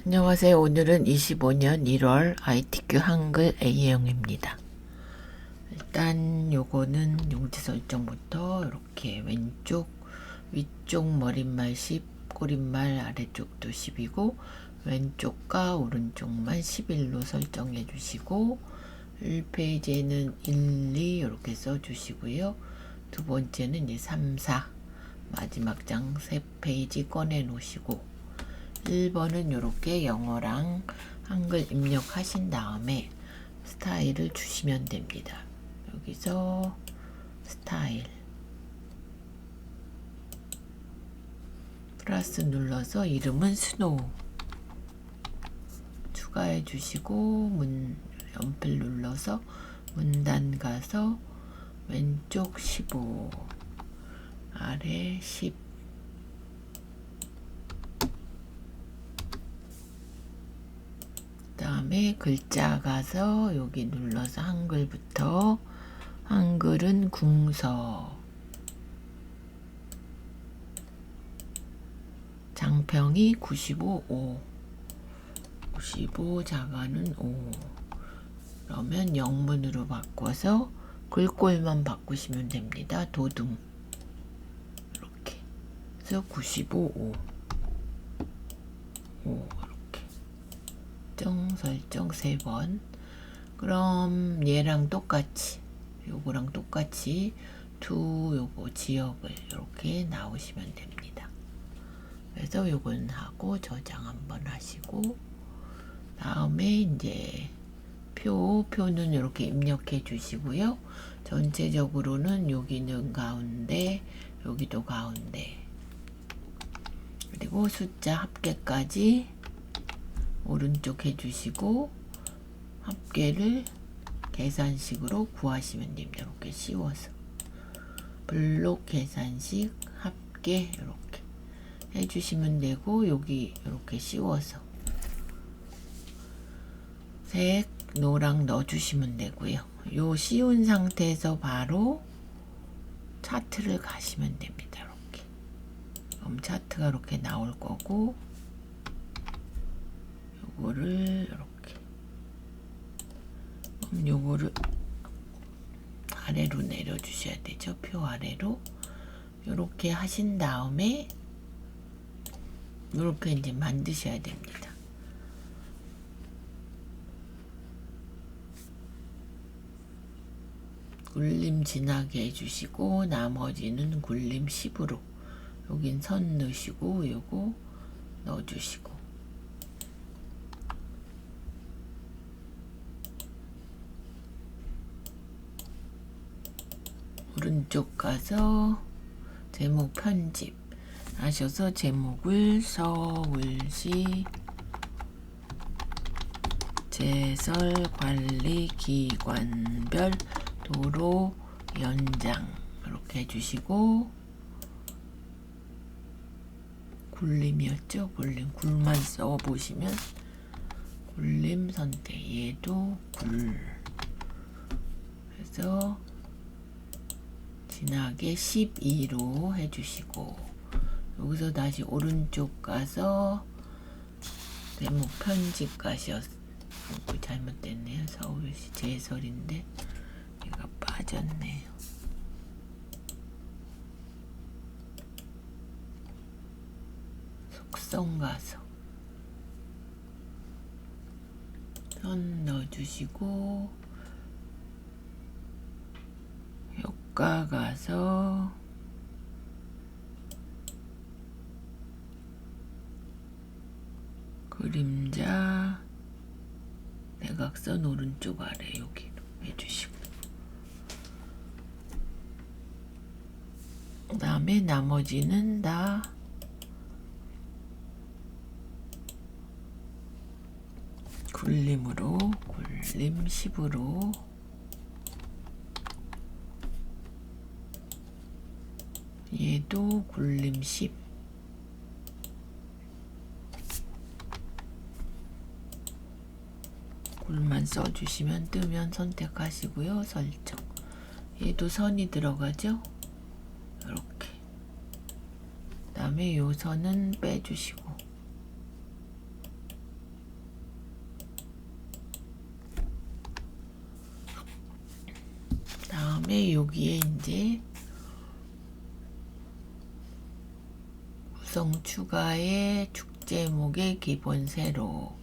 안녕하세요. 오늘은 25년 1월 ITQ 한글 A형입니다. 일단 요거는 용지 설정부터 이렇게 왼쪽 위쪽 머릿말 10, 꼬릿말 아래쪽도 10이고 왼쪽과 오른쪽만 11로 설정해 주시고 1페이지에는 1, 2 이렇게 써 주시고요. 두 번째는 이제 3, 4 마지막 장 3페이지 꺼내 놓으시고 1번은 이렇게 영어랑 한글 입력하신 다음에 스타일을 주시면 됩니다. 여기서 스타일 플러스 눌러서 이름은 스노우 추가해 주시고 연필 눌러서 문단 가서 왼쪽 15 아래 10 다음에 글자 가서 여기 눌러서 한글부터 한글은 궁서 장평이 95, 5 95 자가는 5 그러면 영문으로 바꿔서 글꼴만 바꾸시면 됩니다. 도둠 이렇게 그래서 95, 5 설정 3번. 그럼 얘랑 똑같이 요거랑 똑같이 요거 지역을 이렇게 나오시면 됩니다. 그래서 요건 하고 저장 한번 하시고 다음에 이제 표는 이렇게 입력해 주시고요. 전체적으로는 여기는 가운데 여기도 가운데 그리고 숫자 합계까지 오른쪽 해주시고 합계를 계산식으로 구하시면 됩니다. 이렇게 씌워서 블록 계산식 합계 이렇게 해주시면 되고 여기 이렇게 씌워서 색 노랑 넣어주시면 되고요. 요 씌운 상태에서 바로 차트를 가시면 됩니다. 이렇게 그럼 차트가 이렇게 나올 거고 요거를 이렇게 요거를 아래로 내려 주셔야 되죠. 표 아래로 요렇게 하신 다음에 요렇게 이제 만드셔야 됩니다. 굴림 진하게 해주시고 나머지는 굴림 10으로 여긴 선 넣으시고 요거 넣어주시고 오른쪽 가서 제목 편집 하셔서 제목을 서울시 제설관리기관별 도로 연장 이렇게 해주시고 굴림이었죠. 굴만 써보시면 굴림 선택 얘도 굴 그래서 진하게 12로 해주시고 여기서 다시 오른쪽 가서 제목 편집 가셨 잘못됐네요. 서울시 제설인데 얘가 빠졌네요. 속성 가서 선 넣어주시고 효과 가서 그림자 대각선 오른쪽 아래 여기 해주시고 그 다음에 나머지는 다 굴림으로 굴림 10으로 얘도 굴림 10 굴만 써주시면 뜨면 선택하시고요. 설정 얘도 선이 들어가죠. 이렇게 다음에 요 선은 빼주시고 다음에 여기에 이제 구성 추가에 축제목의 기본 세로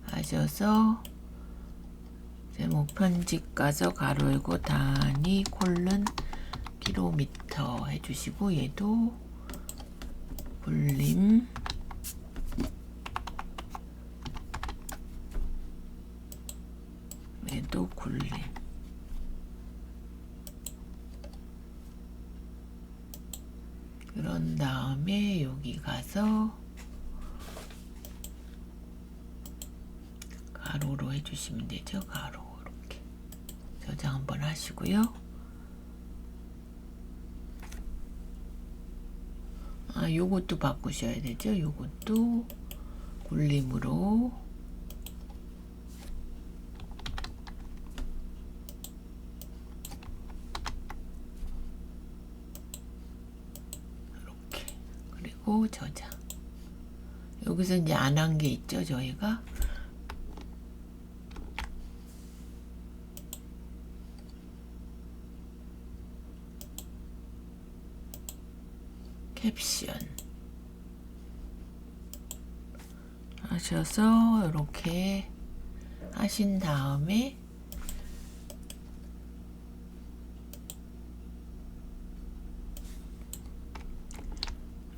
하셔서 제목 편집 가서 가로 열고 단위 콜론 킬로미터 해주시고 얘도 굴림 얘도 굴림 그런 다음에 여기 가서 가로로 해주시면 되죠. 가로 이렇게 저장 한번 하시고요. 요것도 바꾸셔야 되죠. 요것도 굴림으로 이렇게 그리고 저장. 여기서 이제 안 한 게 있죠. 저희가 캡션 하셔서 이렇게 하신 다음에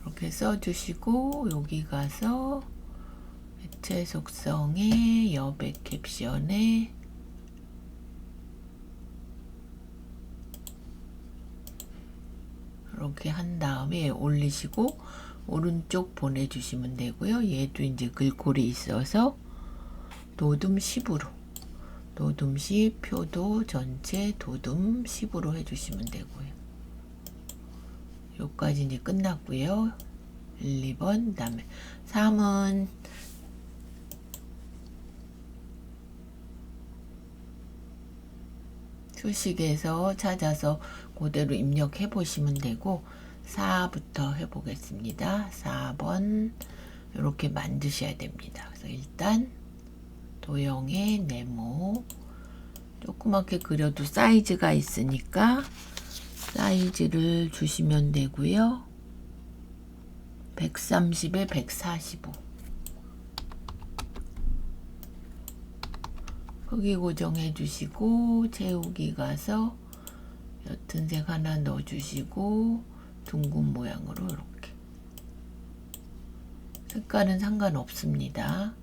이렇게 써주시고 여기 가서 액체 속성에 여백 캡션에 이렇게 한 다음에 올리시고 오른쪽 보내주시면 되고요. 얘도 이제 글꼴이 있어서 도둠 10으로 도둠 10 표도 전체 도둠 10으로 해주시면 되고요. 요까지 이제 끝났고요. 1, 2번 다음에 3은 수식에서 찾아서 그대로 입력해 보시면 되고 4부터 해보겠습니다. 4번 이렇게 만드셔야 됩니다. 그래서 일단 도형의 네모 조그맣게 그려도 사이즈가 있으니까 사이즈를 주시면 되고요. 130에 145 크기 고정해 주시고 채우기 가서 옅은 색 하나 넣어 주시고 둥근 모양으로 이렇게 색깔은 상관없습니다.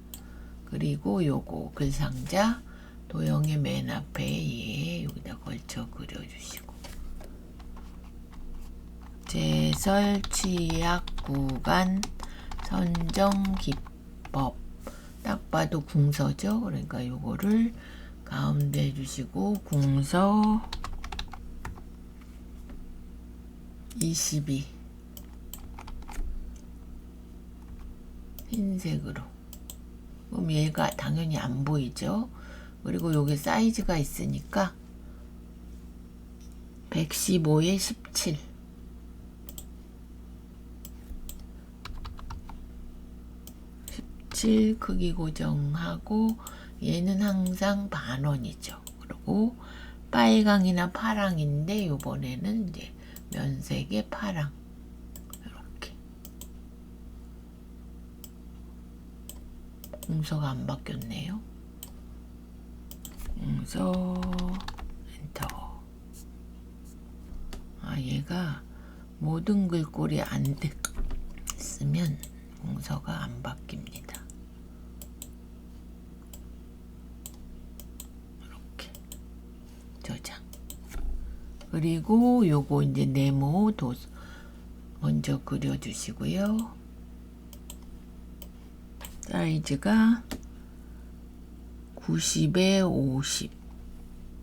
그리고 요거 글상자 도형의 맨 앞에 여기다 걸쳐 그려 주시고 제설 취약 구간 선정 기법 딱 봐도 궁서죠. 그러니까 요거를 가운데 해주시고 궁서 22 흰색으로 그럼 얘가 당연히 안 보이죠. 그리고 요게 사이즈가 있으니까 115에 17 크기 고정하고 얘는 항상 반원이죠. 그리고 빨강이나 파랑인데 요번에는 이제 면색의 파랑 이렇게 공서가 안 바뀌었네요. 공서 엔터. 얘가 모든 글꼴이 안 됐으면 공서가 안 바뀝니다. 저장. 그리고 요거 이제 네모 먼저 그려주시고요. 사이즈가 90에 50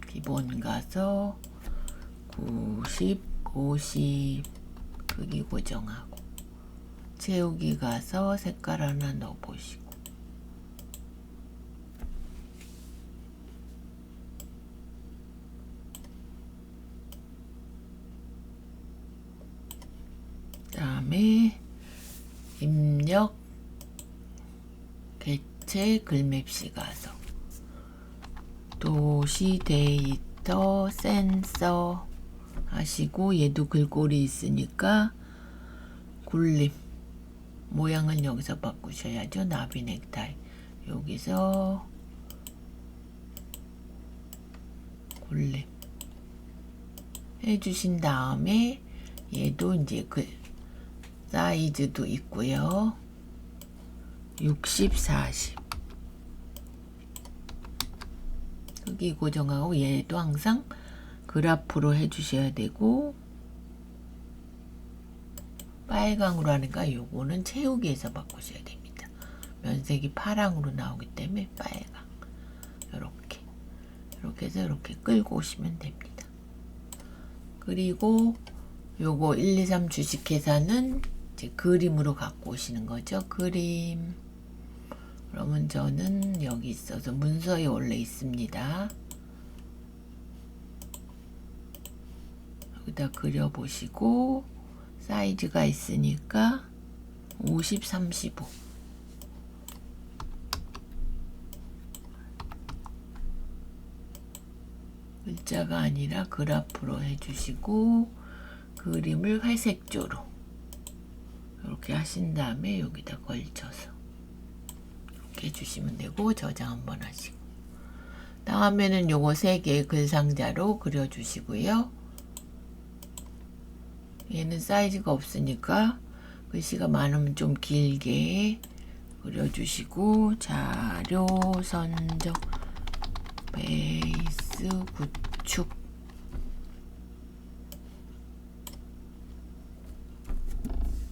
기본 가서 90, 50 크기 고정하고 채우기 가서 색깔 하나 넣어보시고 다음에 입력 개체 글맵시 가서 도시 데이터 여기서부터 센서 하시고, 얘도 글꼴이 있으니까 굴림 모양은 여기서 바꾸셔야죠. 나비 넥타이 여기서 굴림 해주신 다음에 얘도 이제 그 사이즈도 있고요. 60, 40 크기 고정하고, 얘도 항상 그래프로 해주셔야 되고, 빨강으로 하니까 요거는 채우기에서 바꾸셔야 됩니다. 면색이 파랑으로 나오기 때문에 빨강. 이렇게 해서 이렇게 끌고 오시면 됩니다. 그리고 요거 1, 2, 3 주식회사는 이제 그림으로 갖고 오시는 거죠. 그림. 그러면 저는 여기 있어서 문서에 원래 있습니다. 여기다 그려보시고, 사이즈가 있으니까 50, 35 글자가 아니라 그래프로 해주시고, 그림을 회색조로 이렇게 하신 다음에 여기다 걸쳐서 이렇게 해주시면 되고, 저장 한번 하시고, 다음에는 요거 3개의 글상자로 그려주시고요. 얘는 사이즈가 없으니까 글씨가 많으면 좀 길게 그려주시고, 자료 선정 베이스 구축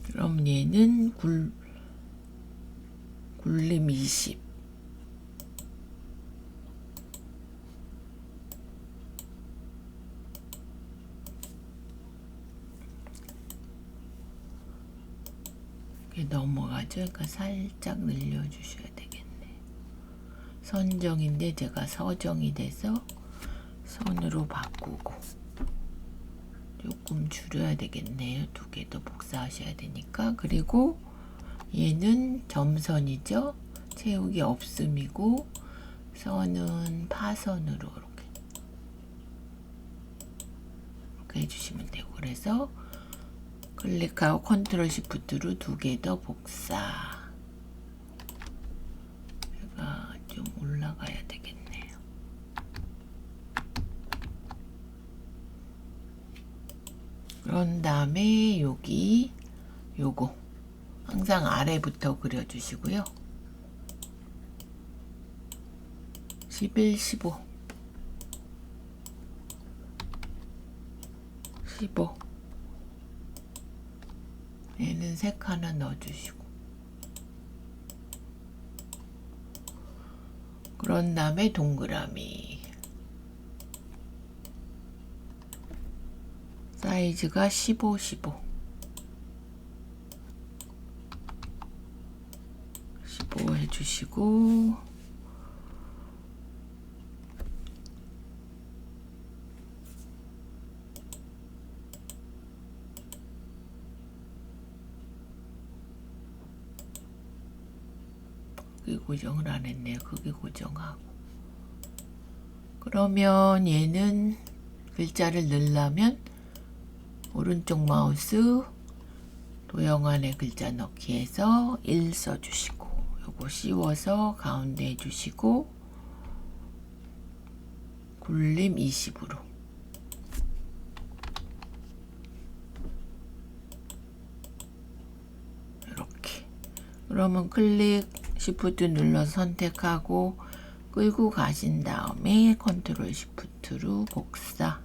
그럼 얘는 굴림 20 이렇게 넘어가죠. 그러니까 살짝 늘려주셔야 되겠네. 선정인데 제가 서정이 돼서 선으로 바꾸고, 조금 줄여야 되겠네요. 2개 더 복사하셔야 되니까. 그리고 얘는 점선이죠. 채우기 없음이고, 선은 파선으로 이렇게 해주시면 되고, 그래서 클릭하고 컨트롤 시프트로 2개 더 복사. 얘가 좀 올라가야 되겠네요. 그런 다음에 여기 요거 항상 아래부터 그려주시고요. 11, 15 15 얘는 색 하나 넣어주시고, 그런 다음에 동그라미 사이즈가 15, 15 15 해주시고, 크기 고정을 안 했네요. 크기 고정하고. 그러면 얘는 글자를 넣으려면 오른쪽 마우스 도형 안에 글자 넣기 해서 1 써주시고, 요거 씌워서 가운데 해주시고, 굴림 20으로 이렇게. 그러면 클릭 시프트 눌러서 선택하고 끌고 가신 다음에 컨트롤 시프트로 복사.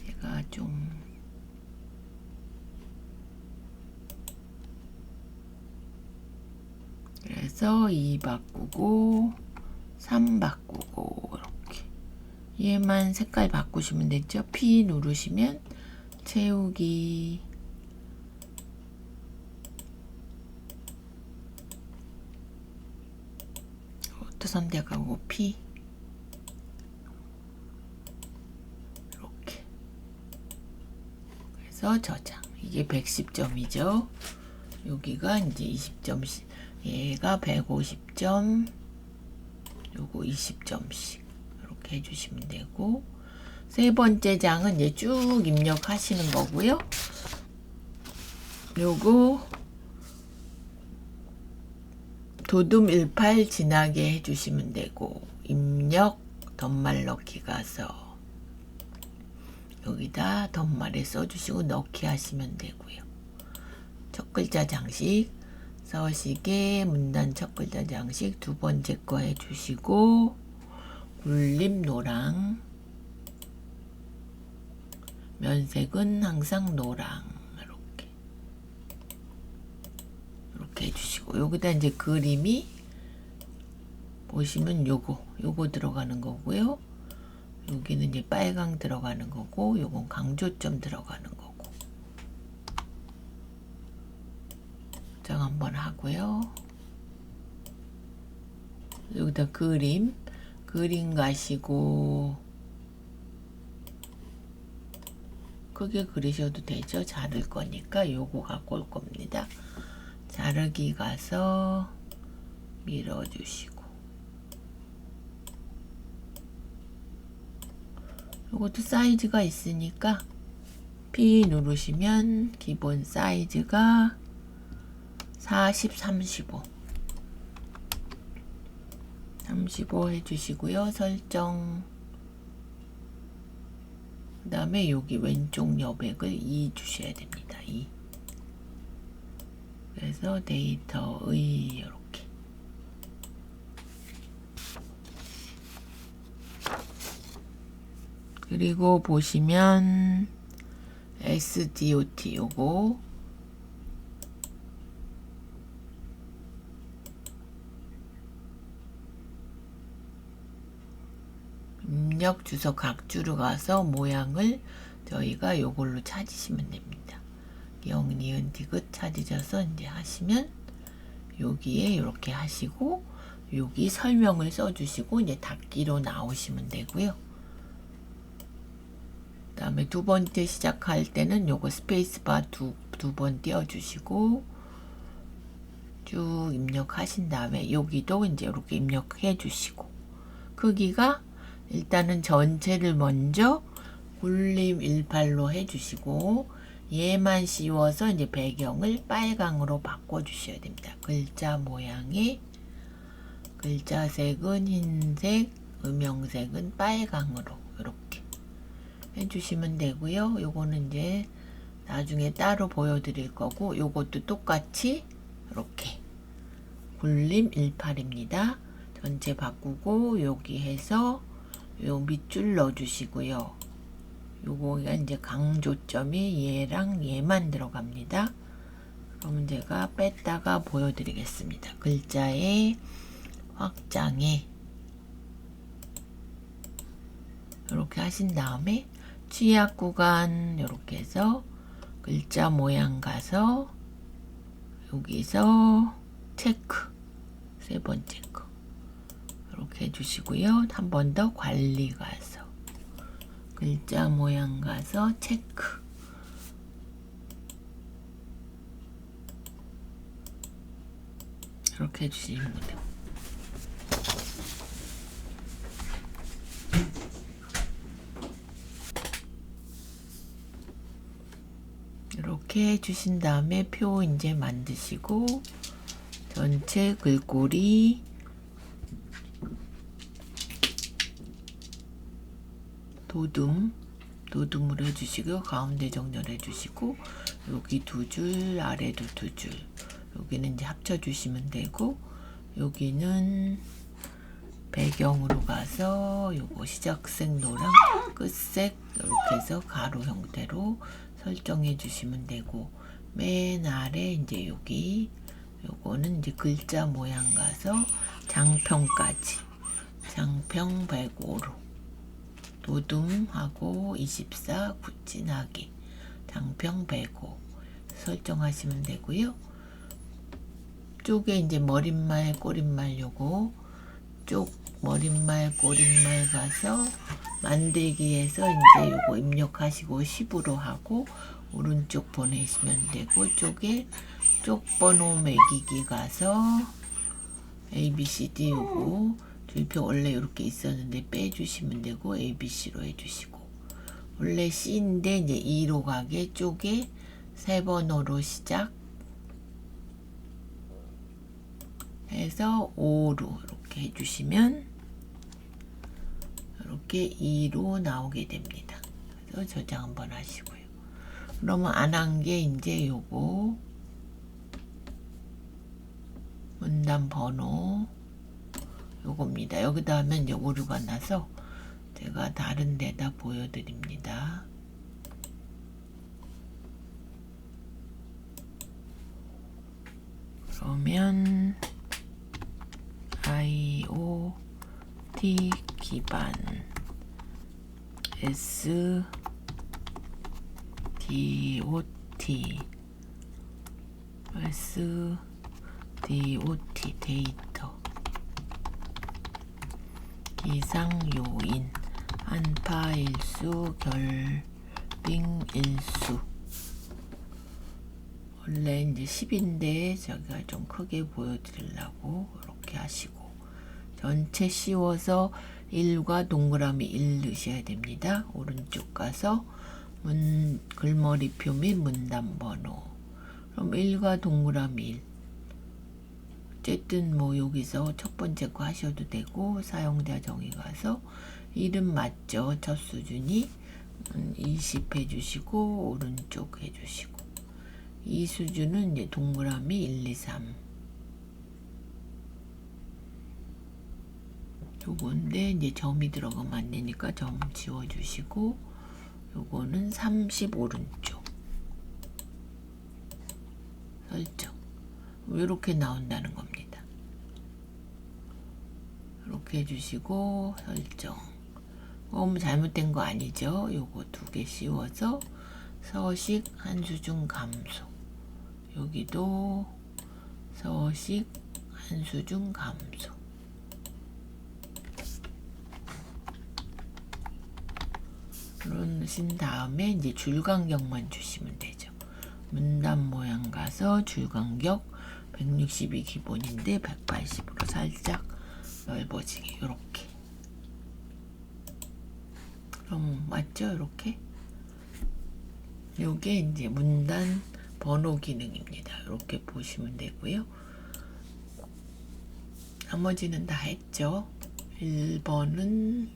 얘가 좀 그래서 2 바꾸고 3 바꾸고 이렇게. 얘만 색깔 바꾸시면 되죠. P 누르시면 채우기 또 선택하고 P 이렇게 그래서 저장. 이게 110점이죠. 여기가 이제 20점씩, 얘가 150점, 요거 20점씩 이렇게 이렇게 해주시면 되고, 세 번째 장은 이제 쭉 입력하시는 거고요. 요거 도둠 18 지나게 해주시면 되고, 입력 덧말 넣기 가서 여기다 덧말에 써주시고 넣기 하시면 되고요. 첫 글자 장식 서식에 문단 첫 글자 장식 두 번째 거 해주시고, 굴림 노랑, 면색은 항상 노랑, 이렇게 해주시고, 여기다 이제 그림이 보시면 요거 들어가는 거고요. 여기는 이제 빨강 들어가는 거고, 요건 강조점 들어가는 거고. 장 한번 하고요. 여기다 그림 가시고, 크게 그리셔도 되죠. 자를 거니까 요거 갖고 올 겁니다. 자르기 가서 밀어주시고, 요것도 사이즈가 있으니까 P 누르시면 기본 사이즈가 40, 35 해주시고요. 설정, 그 다음에 여기 왼쪽 여백을 2 주셔야 됩니다. 2. 그래서 데이터의 이렇게 그리고 보시면 SDOT 요거 입력 주소 각주로 가서 모양을 저희가 요걸로 찾으시면 됩니다. 영리은 디귿 찾으셔서 이제 하시면 여기에 이렇게 하시고, 여기 설명을 써주시고 이제 닫기로 나오시면 되고요. 그 다음에 두 번째 시작할 때는 요거 스페이스바 두 번 띄워주시고 쭉 입력하신 다음에 여기도 이제 이렇게 입력해 주시고, 크기가 일단은 전체를 먼저 굴림 18로 해주시고, 얘만 씌워서 이제 배경을 빨강으로 바꿔주셔야 됩니다. 글자 모양이, 글자 색은 흰색, 음영색은 빨강으로 이렇게 해주시면 되고요. 요거는 이제 나중에 따로 보여드릴 거고, 요것도 똑같이 이렇게 굴림 18입니다. 전체 바꾸고 여기 해서 요 밑줄 넣어주시고요. 요거가 이제 강조점이 얘랑 얘만 들어갑니다. 그러면 제가 뺐다가 보여드리겠습니다. 글자의 확장에 이렇게 하신 다음에 취약 구간 이렇게 해서 글자 모양 가서 여기서 체크 세 번째 거 이렇게 해주시고요. 한 번 더 관리 가서 글자 모양 가서 체크 이렇게 해주시면 돼요. 이렇게 해주신 다음에 표 이제 만드시고, 전체 글꼴이 도둠으로 해주시고, 가운데 정렬해 주시고, 여기 두 줄, 아래도 두 줄, 여기는 이제 합쳐 주시면 되고, 여기는 배경으로 가서 요거 시작색 노랑, 끝색 이렇게 해서 가로 형태로 설정해 주시면 되고, 맨 아래 이제 여기 요거는 이제 글자 모양 가서 장평까지, 장평 105로 도둠하고 24 굳진하게 장평 105 설정하시면 되고요. 쪽에 이제 머릿말 꼬릿말 요거 쪽 머릿말 꼬릿말 가서 만들기에서 이제 요거 입력하시고 10으로 하고 오른쪽 보내시면 되고, 쪽에 쪽 번호 매기기 가서 ABCD 요거 주의표 원래 이렇게 있었는데 빼주시면 되고 ABC로 해주시고 원래 C인데 이제 2로 가게 쪼개 3번호로 시작 해서 5로 이렇게 해주시면 이렇게 2로 나오게 됩니다. 그래서 저장 한번 하시고요. 그러면 안 한 게 이제 요거 문단 번호 요겁니다. 여기다 하면 이제 오류가 나서 제가 다른 데다 보여드립니다. 그러면 IoT 기반 SDOT 데이터 기상요인 한파일수 결빙일수 원래 이제 10인데 제가 좀 크게 보여드리려고 이렇게 하시고 전체 씌워서 1과 동그라미 1 넣으셔야 됩니다. 오른쪽 가서 글머리표 및 문단 번호 그럼 1과 동그라미 1 어쨌든 뭐 여기서 첫 번째 거 하셔도 되고 사용자 정의 가서 이름 맞죠? 첫 수준이 20 해주시고 오른쪽 해주시고 이 수준은 이제 동그라미 1, 2, 3 요건데 이제 점이 들어가면 안 되니까 점 지워주시고 요거는 30 오른쪽 설정 이렇게 나온다는 겁니다. 이렇게 해주시고 설정 잘못된 거 아니죠? 요거 2개 씌워서 서식 한수중 감소 여기도 서식 한수중 감소 그러신 다음에 이제 줄간격만 주시면 되죠. 문단 모양 가서 줄간격 160이 기본인데 180으로 살짝 넓어지게 이렇게 그럼 맞죠? 이렇게 요게 이제 문단 번호 기능입니다. 이렇게 보시면 되고요. 나머지는 다 했죠. 1번은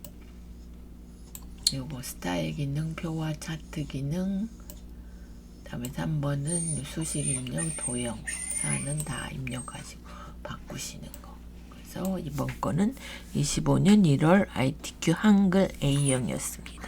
요거 스타일 기능, 표와 차트 기능 다음에 3번은 수식 입력, 도형 4는 다 입력하시고 바꾸시는 거 그래서 이번 거는 25년 1월 ITQ 한글 A형이었습니다.